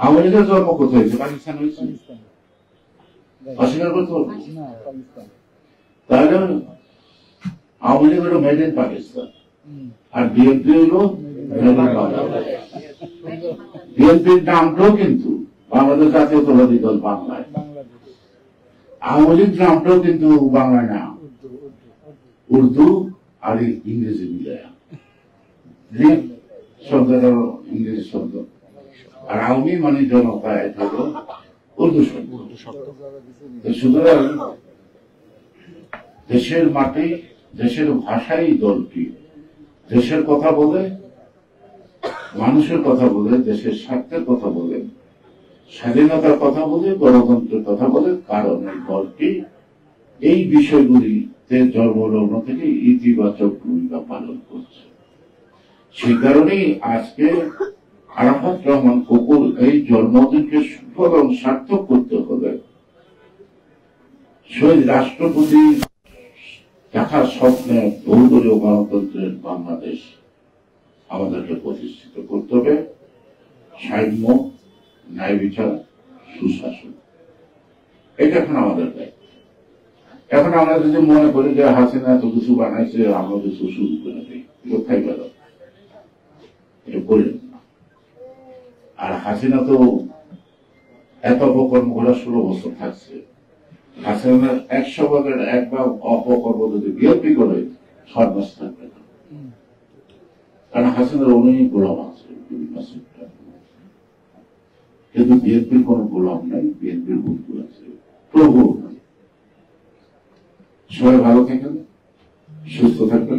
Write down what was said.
আওয়ামী লীগের জন্ম কোথায় হয়েছে? পাকিস্তান হয়েছে, অস্বীকার করতে পারবে? তাহলে আওয়ামী লীগ হলো মেড ইন পাকিস্তান, আর বিএনপি হলো মেড ইন বাংলাদেশ। বিএনপির নামটাও কিন্তু বাংলাদেশ জাতীয়তাবাদী দল বাংলায়, আওয়ামী লীগ নামটাও কিন্তু বাংলায় না, উর্দু আর ইংরেজি মিলায়া, লীগ শব্দটা ইংরেজি শব্দ, আর আওয়ামী মানে জনতা, এটা হলো উর্দু শব্দ। সুতরাং দেশের মাটি, দেশের ভাষাই দলটি দেশের কথা বলে, মানুষের কথা বলে, দেশের স্বার্থের কথা বলে, স্বাধীনতার কথা বলে, গণতন্ত্রের কথা বলে, কারণ এই দলটি এই বিষয়গুলিতে জন্মলগ্ন থেকে ইতিবাচক ভূমিকা পালন করছে। সেই কারণেই আজকে আরাফাত রহমান কোকুর এই জন্মদিনকে সুফল এবং সার্থক করতে হলে শহীদ রাষ্ট্রপতি দেখার স্বপ্নে বহুদলীয় গণতন্ত্রের বাংলাদেশ আমাদেরকে প্রতিষ্ঠিত করতে হবে। সাম্য, ন্যায় বিচার, সুশাসন, এটা এখন আমাদের দায়িত্ব। এখন আমরা যদি মনে করি যে হাসিনা এত কিছু বানাইছে, আমরা কিছু শুরু করে দিই, কোথায় গেল? এটা করেন না। আর হাসিনা তো এত অপকর্ম করা 16 বছর থাকছে। হাসিনার 100 ভাগের 1 ভাগ অপকর্ম যদি বিএনপি করে, 6 মাস থাকবে না। কারণ হাসিনার অনেক গোলাম আছে বিভিন্ন সেক্টর, কিন্তু বিএনপির কোন গোলাম নাই, বিএনপির বন্ধু আছে, প্রভু নাই। সবাই ভালো থাকেন, সুস্থ থাকবেন।